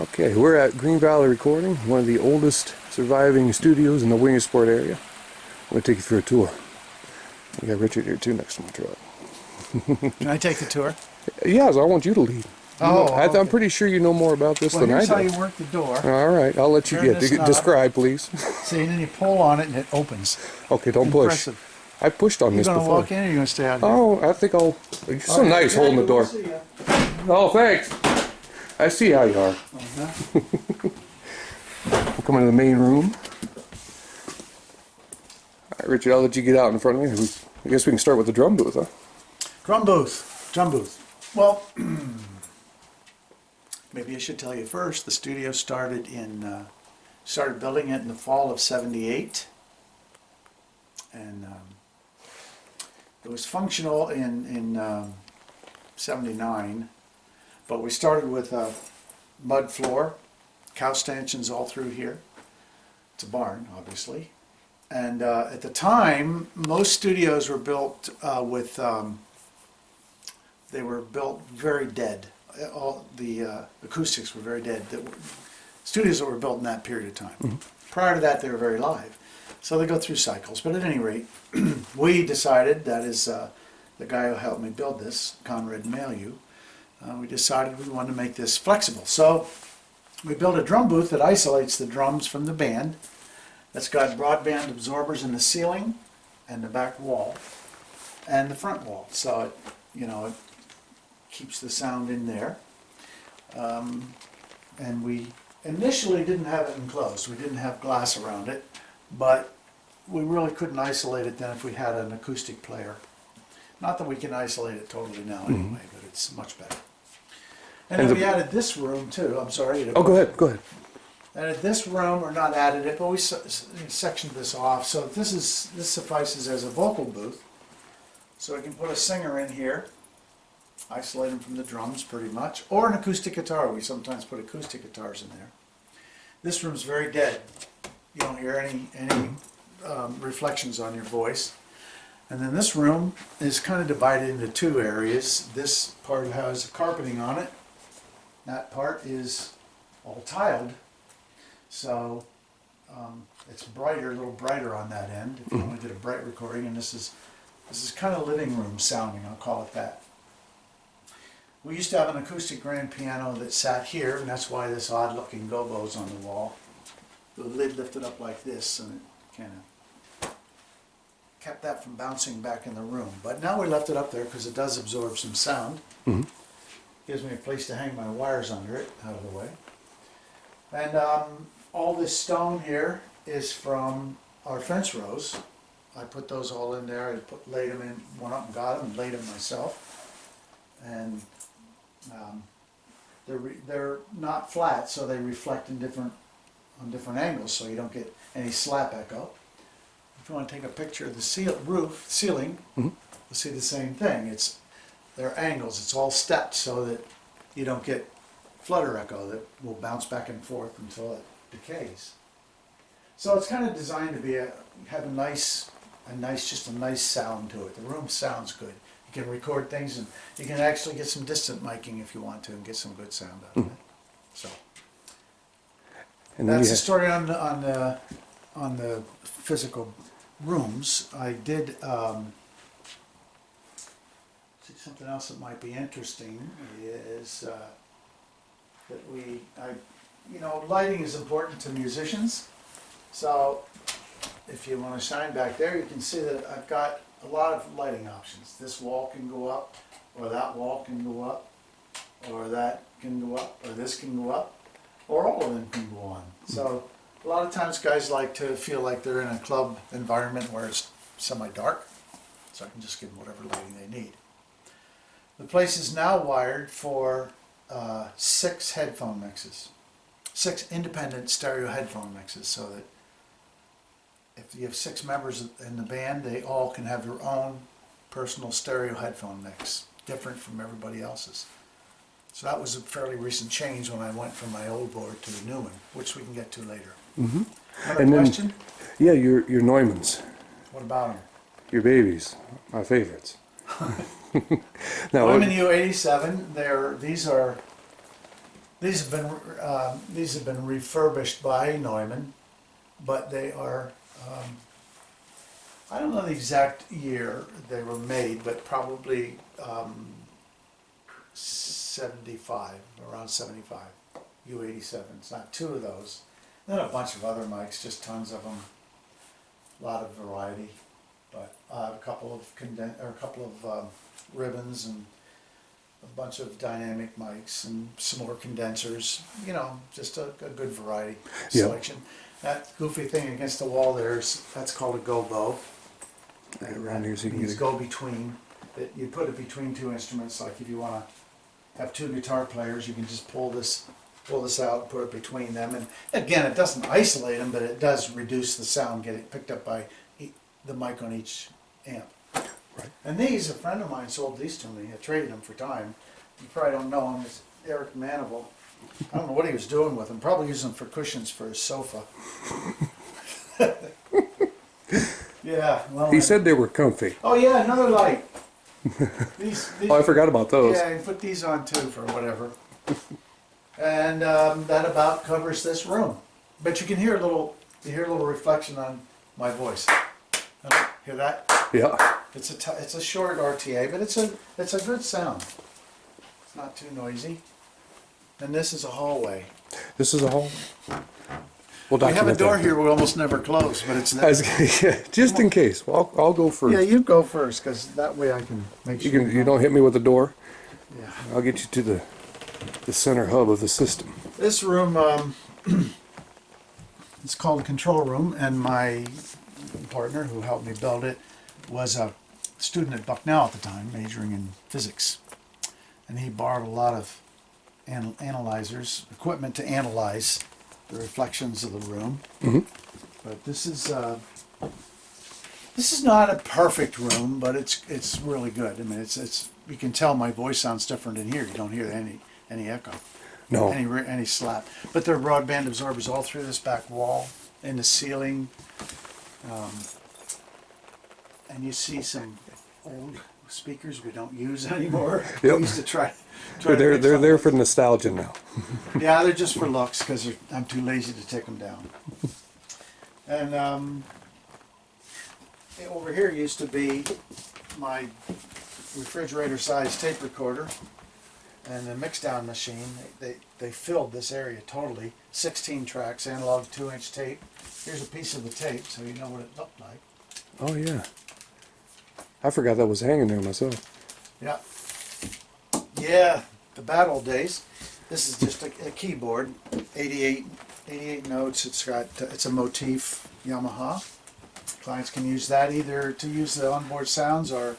Okay, we're at Green Valley Recording, one of the oldest surviving studios in the Williamsport area. I'm going to take you for a tour. We got Richard here too next to my truck. Can I take the tour? Yes, I want you to lead. Okay. I'm pretty sure you know more about this Well, than I here's do. how you work the door. All right, I'll let you Turn get. this knob. Describe, please. See, and then you pull on it and it opens. Okay, don't push. Impressive. I pushed on You this gonna before. walk in or you gonna stay out here? Oh, I think I'll. You're so nice holding the door. See ya. Oh, thanks. I see how you are. Uh-huh. We'll come into the main room. All right, Richard, I'll let you get out in front of me. I guess we can start with the drum booth, huh? Drum booth. Drum booth. Well, maybe I should tell you first. The studio started building it in the fall of '78, and it was functional in '79. But we started with a mud floor, cow stanchions all through here. It's a barn, obviously. And at the time, most studios were built they were built very dead. All the acoustics were very dead. Studios that were built in that period of time. Mm-hmm. Prior to that, they were very live. So they go through cycles. But at any rate, we decided, that is the guy who helped me build this, Conrad Malieu, we decided we wanted to make this flexible. So we built a drum booth that isolates the drums from the band. That's got broadband absorbers in the ceiling and the back wall and the front wall. So it keeps the sound in there. And we initially didn't have it enclosed. We didn't have glass around it, but we really couldn't isolate it then if we had an acoustic player. Not that we can isolate it totally now anyway, but it's much better. And then we added this room too. I'm sorry. Oh, go ahead. Go ahead. Added this room, or not added it, but we sectioned this off. So this suffices as a vocal booth. So we can put a singer in here, isolate him from the drums pretty much, or an acoustic guitar. We sometimes put acoustic guitars in there. This room's very dead. You don't hear any reflections on your voice. And then this room is kind of divided into two areas. This part has carpeting on it. That part is all tiled. So it's brighter, a little brighter on that end. If you only did a bright recording, and this is kind of living room sounding. I'll call it that. We used to have an acoustic grand piano that sat here, and that's why this odd-looking gobo's on the wall. The lid lifted up like this, and it kind of kept that from bouncing back in the room. But now we left it up there because it does absorb some sound. Mm-hmm. Gives me a place to hang my wires under it, out of the way. And all this stone here is from our fence rows. I put those all in there. I laid them in, went up and got them and laid them myself. And they're not flat, so they reflect on different angles, so you don't get any slap echo. If you want to take a picture of the ceiling, you'll see the same thing. They're angles. It's all stepped so that you don't get flutter echo that will bounce back and forth until it decays. So it's kind of designed to have a nice sound to it. The room sounds good. You can record things, and you can actually get some distant miking if you want to, and get some good sound out of it. So And that's the story on the physical rooms. I did see something else that might be interesting is that lighting is important to musicians. So if you want to shine back there, you can see that I've got a lot of lighting options. This wall can go up, or that wall can go up, or that can go up, or this can go up, or all of them can go on. So a lot of times guys like to feel like they're in a club environment where it's semi-dark, so I can just give them whatever lighting they need. The place is now wired for 6 headphone mixes, 6 independent stereo headphone mixes, so that if you have 6 members in the band, they all can have their own personal stereo headphone mix, different from everybody else's. So that was a fairly recent change when I went from my old board to the new one, which we can get to later. Mm-hmm. Another question? Yeah, your Neumanns, What about them? your babies, my favorites. Now, Neumann U87. These are These have been refurbished by Neumann, but they are, I don't know the exact year they were made, but probably 75, around 75, U87s, not two of those. Then a bunch of other mics, just tons of them, a lot of variety, but a couple of ribbons and a bunch of dynamic mics and some more condensers, you know, just a good variety Yeah. selection. That goofy thing against the wall that's called a gobo. Right around here so you can Means get go between. You put it between two instruments, like if you want to have two guitar players, you can just pull this out and put it between them. And again, it doesn't isolate them, but it does reduce the sound getting picked up by the mic on each amp. Right. And these, a friend of mine sold these to me. I traded them for time. You probably don't know him. It's Eric Manival. I don't know what he was doing with them. Probably using them for cushions for his sofa. Yeah. Well, He said they were comfy. oh yeah, another light. These Oh, I forgot about those. Yeah, you put these on too for whatever. And that about covers this room. But you can hear you hear a little reflection on my voice. Hear that? Yeah. It's a short RTA, but it's a good sound. It's not too noisy. And this is a hallway. This is a hall. We'll We have a document door that. here we almost never close, but it's Yeah, just in case. Well, I'll go first. yeah. You go first, because that way I can make You sure. can. You don't hit me with the door. Yeah. I'll get you to the center hub of the system. This room, it's called the control room, and my partner, who helped me build it, was a student at Bucknell at the time, majoring in physics. And he borrowed a lot of analyzers, equipment to analyze the reflections of the room. Mm-hmm. But this is not a perfect room, but it's really good. I mean, it's you can tell my voice sounds different in here. You don't hear any echo. No. Any slap. But there are broadband absorbers all through this back wall, in the ceiling. And you see some old speakers we don't use anymore. Yep. We used to try to They're fix they're them. there for nostalgia now. Yeah, they're just for looks because I'm too lazy to take them down. And over here used to be my refrigerator-sized tape recorder and the mix-down machine. They filled this area totally. 16 tracks, analog 2-inch tape. Here's a piece of the tape so you know what it looked like. Oh yeah. I forgot that was hanging there myself. Yeah. Yeah, the bad old days. This is just a keyboard, 88 notes. It's a Motif Yamaha. Clients can use that either to use the onboard sounds, or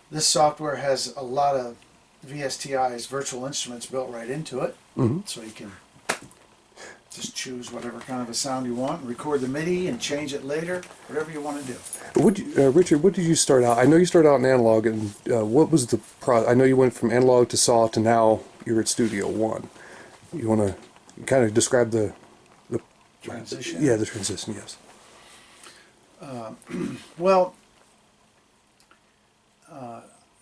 this software has a lot of VSTI's, virtual instruments, built right into it. Mm-hmm. So you can just choose whatever kind of a sound you want, and record the MIDI and change it later, whatever you want to do. Richard, what did you start out? I know you started out in analog, and what was the I know you went from analog to SAW to now you're at Studio One. You want to kind of describe the Transition? Yeah, the transition. Yes. Well,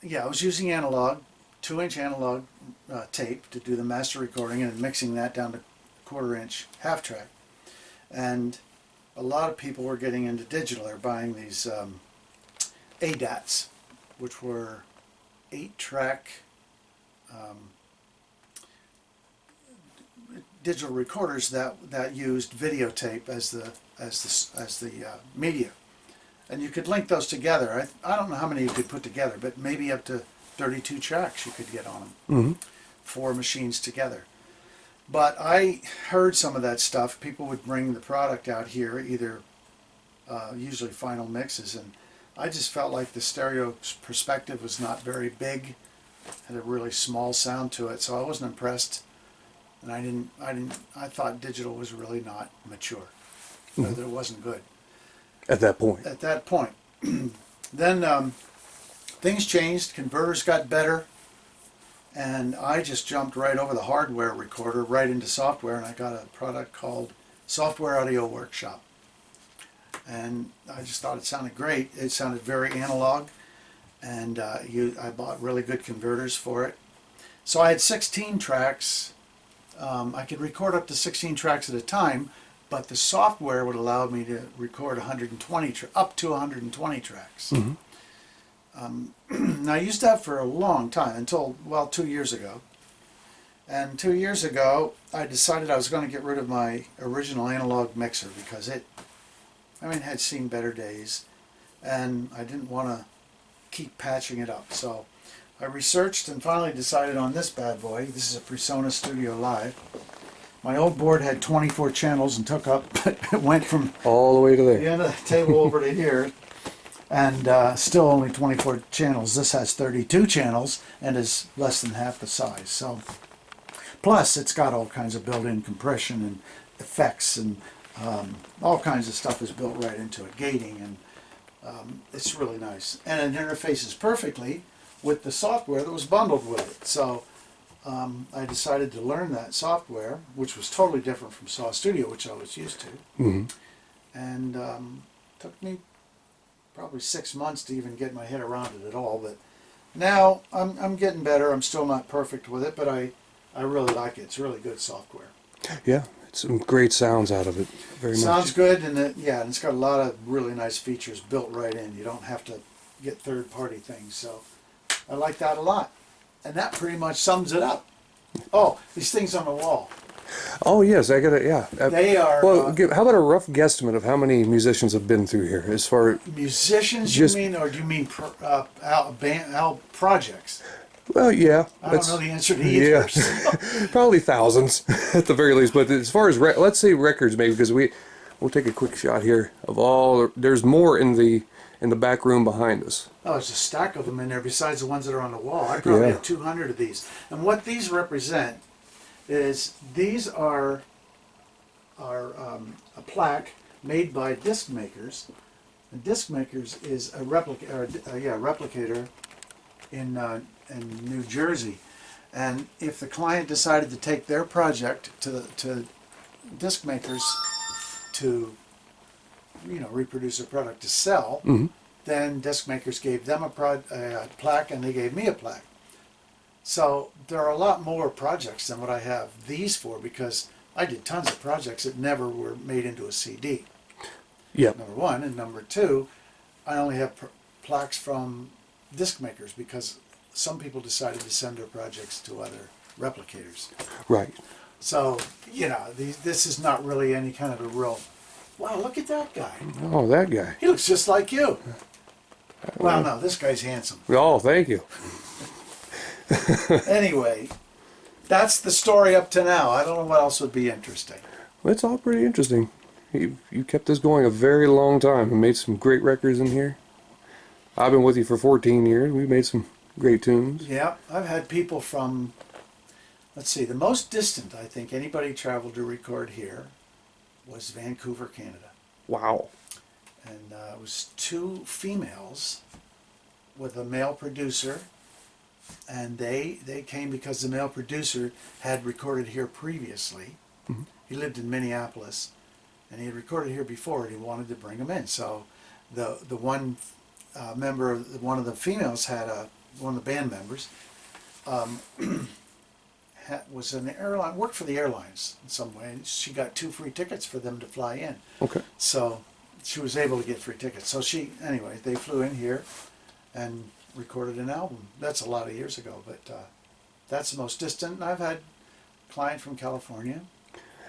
yeah, I was using analog, 2-inch analog tape to do the master recording, and mixing that down to 1/4-inch half track. And a lot of people were getting into digital. They're buying these ADATs, which were 8-track digital recorders that used videotape as the media. And you could link those together. I don't know how many you could put together, but maybe up to 32 tracks you could get on them. Mm-hmm. 4 machines together. But I heard some of that stuff. People would bring the product out here, either usually final mixes, and I just felt like the stereo perspective was not very big, had a really small sound to it, so I wasn't impressed. And I thought digital was really not mature, that it wasn't good. At that point. At that point. Then things changed, converters got better, and I just jumped right over the hardware recorder right into software, and I got a product called Software Audio Workshop. And I just thought it sounded great. It sounded very analog, and I bought really good converters for it. So I had 16 tracks I could record up to 16 tracks at a time, but the software would allow me to record 120, up to 120 tracks. Now, I used that for a long time, until, well, 2 years ago. And 2 years ago, I decided I was going to get rid of my original analog mixer because it had seen better days, and I didn't want to keep patching it up. So I researched and finally decided on this bad boy. This is a Presonus Studio Live. My old board had 24 channels and took up, it went from All the way to the there. end of the table over to here, and still only 24 channels. This has 32 channels and is less than half the size. So, plus it's got all kinds of built-in compression and effects, and all kinds of stuff is built right into it, gating, and it's really nice. And it interfaces perfectly with the software that was bundled with it. So I decided to learn that software, which was totally different from Saw Studio, which I was used to. Hmm. And took me probably 6 months to even get my head around it at all. But now I'm getting better. I'm still not perfect with it, but I really like it. It's really good software. Yeah, it's some great sounds out of it. Very Sounds much. good, and and it's got a lot of really nice features built right in. You don't have to get third-party things, so I like that a lot. And that pretty much sums it up. Oh, these things on the wall. Oh yes, I got it. Yeah. They are Well, how about a rough guesstimate of how many musicians have been through here? As far musicians, just- you mean, or do you mean projects? well, yeah. I don't know the answer to either. Yeah, so. probably thousands at the very least. But as far as let's say records, maybe, because we'll take a quick shot here of all. There's more in the back room behind us. Oh, there's a stack of them in there besides the ones that are on the wall. I probably Yeah. have 200 of these. And what these represent is these are a plaque made by disc makers. And disc makers is a replicator in New Jersey. And if the client decided to take their project to disc makers to reproduce a product to sell, then disc makers gave them a plaque, and they gave me a plaque. So there are a lot more projects than what I have these for, because I did tons of projects that never were made into a CD. Yep. Number one, and number two, I only have plaques from disc makers because some people decided to send their projects to other replicators. Right. So this is not really any kind of a real. Wow, look at that guy. Oh, that guy. He looks just like you. Well, no, this guy's handsome. Oh, thank you. Anyway, that's the story up to now. I don't know what else would be interesting. It's all pretty interesting. You kept this going a very long time and made some great records in here. I've been with you for 14 years. We've made some great tunes. Yeah, I've had people from, let's see, the most distant I think anybody traveled to record here was Vancouver, Canada. Wow. And it was 2 females with a male producer, and they came because the male producer had recorded here previously. Mm-hmm. He lived in Minneapolis, and he had recorded here before, and he wanted to bring them in. So the one member of one of the females had one of the band members was an airline, worked for the airlines in some way, and she got 2 free tickets for them to fly in. Okay. So she was able to get free tickets. So they flew in here and recorded an album. That's a lot of years ago, but that's the most distant. And I've had a client from California.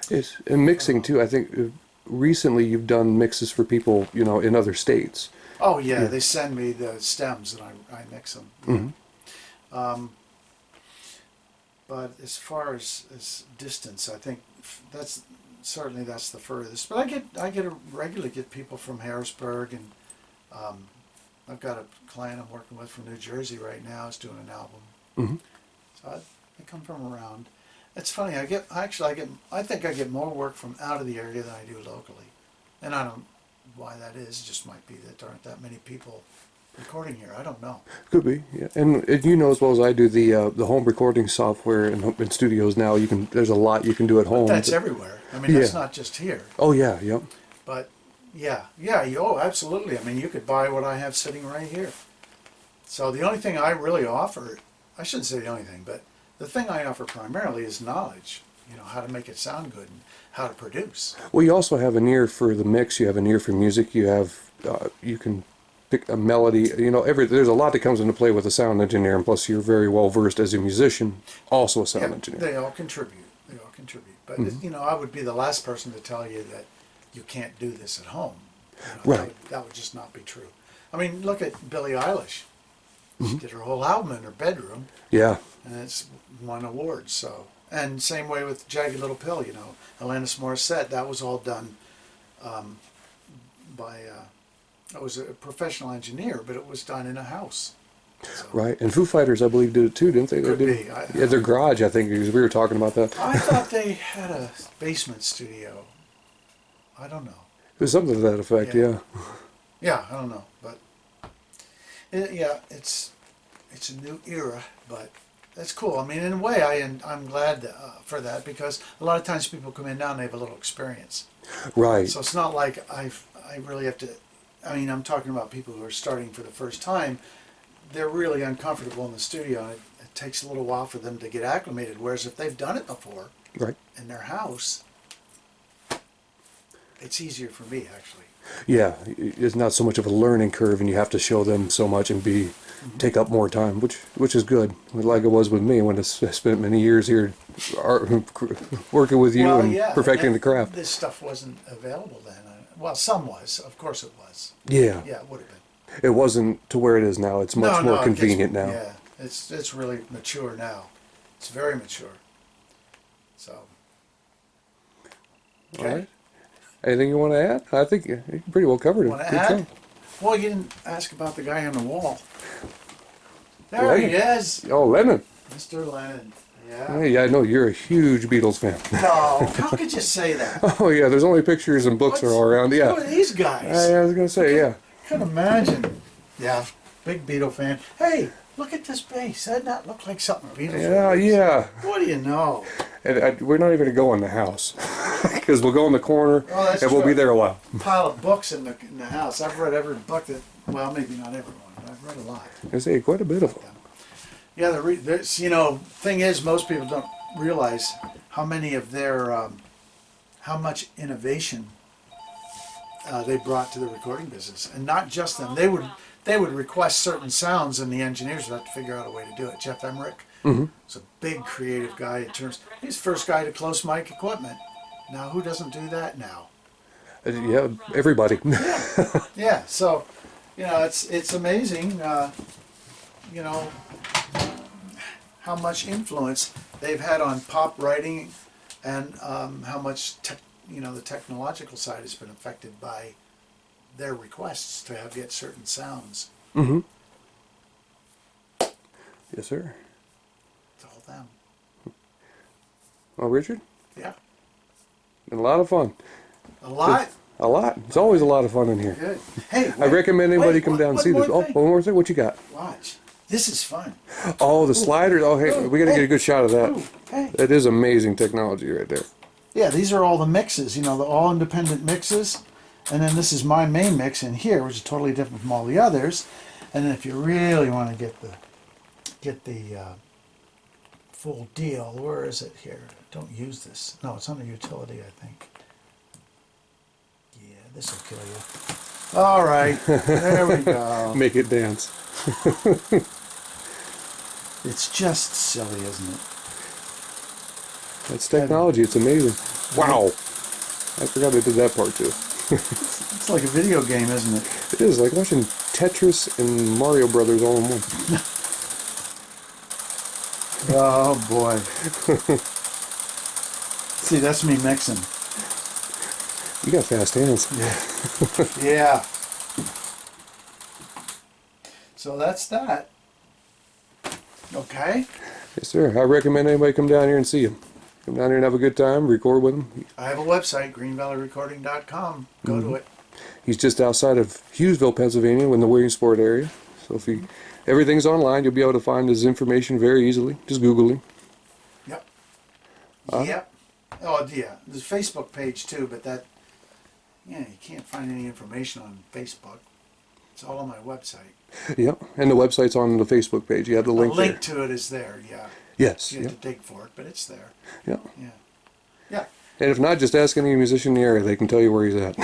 It's and mixing too. I think recently you've done mixes for people, in other states. Oh yeah, they send me the stems and I mix them. Mm-hmm. But as far as distance, I think that's the furthest. But I regularly get people from Harrisburg, and I've got a client I'm working with from New Jersey right now. Is doing an album. Mm-hmm. So I come from around. It's funny. I think I get more work from out of the area than I do locally, and I don't know why that is. It just might be that there aren't that many people recording here. I don't know. Could be, yeah. And you know as well as I do the home recording software in studios now. There's a lot you can do at home. That's everywhere. I mean, that's Yeah. not just here. Oh yeah, yep. But absolutely. I mean, you could buy what I have sitting right here. So the only thing I really offer, I shouldn't say the only thing, but the thing I offer primarily is knowledge. you know, how to make it sound good and how to produce. Well, you also have an ear for the mix. You have an ear for music. You have you can pick a melody. You know, there's a lot that comes into play with a sound engineer, and plus you're very well versed as a musician, also a sound Yeah, engineer. they all contribute. They all contribute. But you know, I would be the last person to tell you that you can't do this at home. You know, Right. that would just not be true. I mean, look at Billie Eilish. She did her whole album in her bedroom, Yeah, and it's won awards. So, and same way with Jagged Little Pill. You know, Alanis Morissette. That was all done by. I was a professional engineer, but it was done in a house. So, right. And Foo Fighters, I believe, did it too, didn't they? Could They did. be. Yeah, their garage, I think, because we were talking about that. I thought they had a basement studio. I don't know. It was something to that effect, Yeah. yeah. Yeah, I don't know, but yeah, it's a new era, but that's cool. I mean, in a way, I'm glad for that, because a lot of times people come in now and they have a little experience. Right. So it's not like I really have to. I mean, I'm talking about people who are starting for the first time. They're really uncomfortable in the studio, and it takes a little while for them to get acclimated. Whereas if they've done it before Right. in their house, it's easier for me actually. Yeah, it's not so much of a learning curve, and you have to show them so much and take up more time, which is good. Like it was with me when I spent many years here working with you and perfecting the craft. This stuff wasn't available then. Well, some was, of course it was. Yeah, Yeah, it would have been. it wasn't to where it is now. It's much more it gets- convenient now. Yeah, it's really mature now. It's very mature. So. All right. Anything you want to add? I think you pretty well covered it. Want to Good add? job. Well, you didn't ask about the guy on the wall. There Lennon. he is, Oh, Lennon. Mr. Lennon. Yeah. Hey, I know you're a huge Beatles fan. No, how could you say that? Oh yeah, there's only pictures and books are all around. Who Yeah, are these guys? I was gonna say yeah. Couldn't imagine. Yeah, big Beatle fan. Hey, look at this bass. Doesn't that look like something Beatles? Yeah, would use? yeah. What do you know? And we're not even gonna go in the house because we'll go in the corner Oh, that's and we'll be true. there a while. Pile of books in the house. I've read every book that. Well, maybe not everyone, but I've read a lot. I say quite a bit of them. Yeah, there's, you know, thing is, most people don't realize how many of their, how much innovation they brought to the recording business, and not just them. They would request certain sounds, and the engineers would have to figure out a way to do it. Jeff Emmerich is a big creative guy in terms. He's the first guy to close mic equipment. Now, who doesn't do that now? Yeah, everybody. Yeah, so, you know, it's amazing, you know, how much influence they've had on pop writing, and how much, you know, the technological side has been affected by their requests to get certain sounds. Mm-hmm. Yes, sir. It's all them. Well, Richard, Yeah, been a lot of fun. a lot. A lot. It's always a lot of fun in here. Good. Hey, I recommend anybody come down and see this. Oh, thing. one more thing. What you got? Watch. This is fun. Oh, the sliders. Oh, hey, we got to get a good shot of that. Ooh, hey. That is amazing technology right there. Yeah, these are all the mixes, you know, the all independent mixes. And then this is my main mix in here, which is totally different from all the others. And then if you really want to get the full deal, where is it here? Don't use this. No, it's under utility, I think. Yeah, this will kill you. All right, there we go. Make it dance. It's just silly, isn't it? That's technology. It's amazing. Wow. I forgot they did that part too. It's like a video game, isn't it? It is like watching Tetris and Mario Brothers all in one. Oh boy. See, that's me mixing. You got fast hands. Yeah. So that's that. Okay. Yes, sir. I recommend anybody come down here and see him. Come down here and have a good time. Record with him. I have a website, greenvalleyrecording.com. Go to it. He's just outside of Hughesville, Pennsylvania, in the Williamsport area. So if you, everything's online, you'll be able to find his information very easily. Just Google him. Yep. Yep. Oh, yeah. There's a Facebook page too, but that, yeah, you can't find any information on Facebook. It's all on my website. Yep. And the website's on the Facebook page. You have the link The link there. to it is there, yeah. Yes. You have Yep. to dig for it, but it's there. Yep. Yeah. Yeah. And if not, just ask any musician in the area. They can tell you where he's at.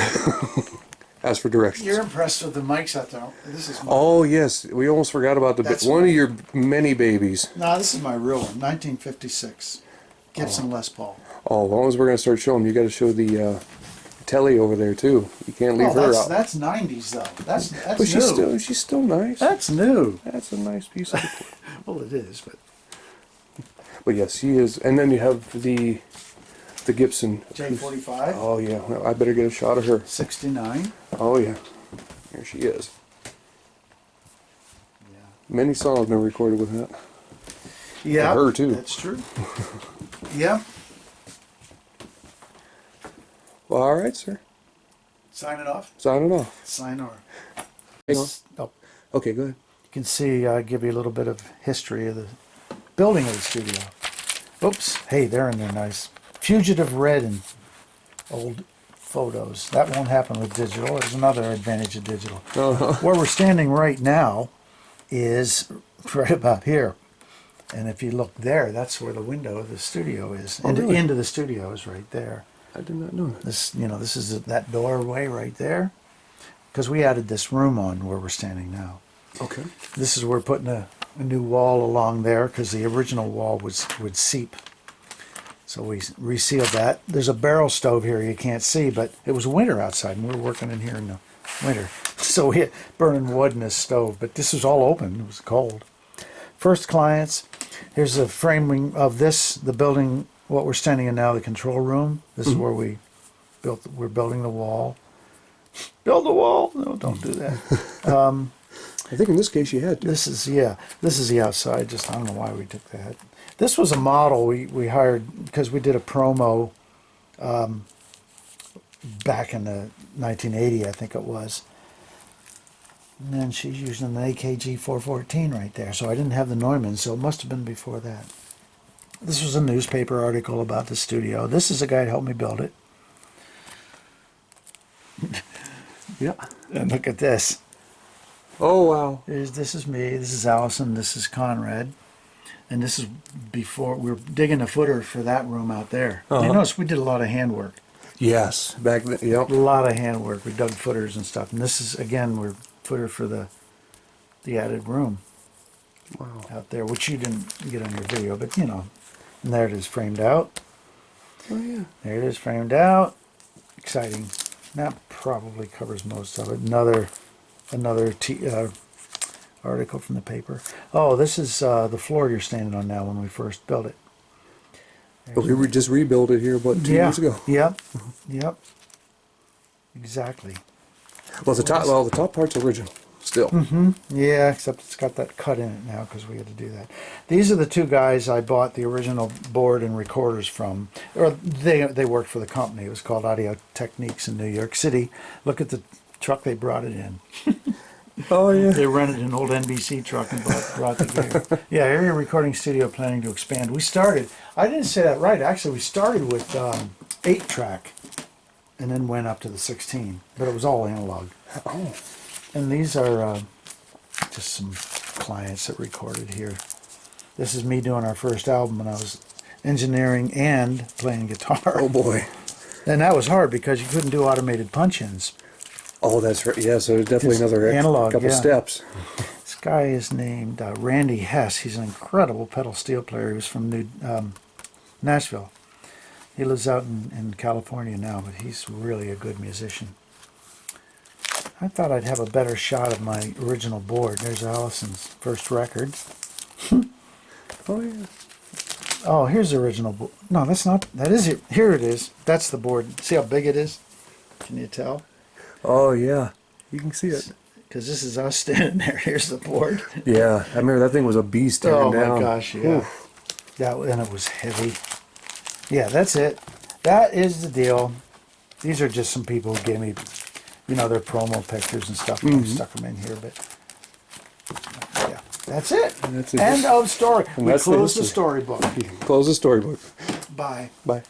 Ask for directions. You're impressed with the mics out there. This is my, Oh, yes. We almost forgot about That's one right. of your many babies. no, this is my real one, 1956. Gibson Les Paul. Oh, as long as we're going to start showing them, you got to show the Telly over there, too. You can't leave Oh, her that's, out. that's 90s though. That's But new. she's still nice. That's new. That's a nice piece of equipment. Well, it is, but But yes, she is. And then you have the Gibson. J45, Oh, yeah. Well, I better get a shot of her. 69. Oh, yeah. Here she is. Yeah. Many songs have been recorded with that. Yeah. her, too. That's true. Yeah. Well, all right, sir. Signing off. Signing off. Sign off. Hang on. Oh, Okay, go ahead. you can see, give you a little bit of history of the building of the studio. Oops. Hey, they're in there nice. Fugitive red and old photos. That won't happen with digital. There's another advantage of digital. Where we're standing right now is right about here. And if you look there, that's where the window of the studio is. Oh, And really? into the studio is right there. I did not know that. This is that doorway right there. Because we added this room on where we're standing now. Okay. This is where we're putting a new wall along there because the original wall would seep. So we resealed that. There's a barrel stove here you can't see, but it was winter outside and we were working in here in the winter. So we had burning wood in this stove, but this was all open. It was cold. First clients, here's the framing of this, the building, what we're standing in now, the control room. This is where we're building the wall. Build the wall? No, don't do that. I think in this case you had to. This is the outside. Just I don't know why we took that. This was a model we hired because we did a promo back in the 1980, I think it was. And then she's using the AKG 414 right there. So I didn't have the Neumann, so it must have been before that. This was a newspaper article about the studio. This is a guy that helped me build it. Yeah. And look at this. Oh, wow. This is me, this is Allison, this is Conrad. And this is before, we were digging a footer for that room out there. You notice we did a lot of handwork. Yes. Back then, yep. A lot of handwork. We dug footers and stuff. And this is, again, we're footer for the added room Wow. out there, which you didn't get on your video, but you know. And there it is framed out. Oh, yeah. There it is framed out. Exciting. That probably covers most of it. Another article from the paper. Oh, this is the floor you're standing on now when we first built it. We just rebuilt it here about 2 years ago. Yep. Yep. Exactly. Well, the top part's original still. Yeah, except it's got that cut in it now because we had to do that. These are the two guys I bought the original board and recorders from. Or they worked for the company. It was called Audio Techniques in New York City. Look at the truck they brought it in. Oh, yeah. They rented an old NBC truck and brought the gear. Yeah, area recording studio planning to expand. We started, I didn't say that right. Actually, we started with 8-track and then went up to the 16. But it was all analog. Oh. And these are just some clients that recorded here. This is me doing our first album when I was engineering and playing guitar. Oh, boy. And that was hard because you couldn't do automated punch-ins. Oh, that's right. Yeah, so there's definitely It's another analog, couple yeah. steps. This guy is named Randy Hess. He's an incredible pedal steel player. He was from Nashville. He lives out in California now, but he's really a good musician. I thought I'd have a better shot of my original board. There's Allison's first record. Oh, yeah. Oh, here's the original board. No, that's not. That is it. Here it is. That's the board. See how big it is? Can you tell? Oh, yeah. You can see it. Because this is us standing there. Here's the board. Yeah, I remember that thing was a beast tearing Oh down. my gosh, yeah. And it was heavy. Yeah, that's it. That is the deal. These are just some people who gave me, their promo pictures and stuff. I stuck them in here, but yeah, that's it. And that's it. End of story. We that's the close the history. storybook. Close the storybook. Bye. Bye.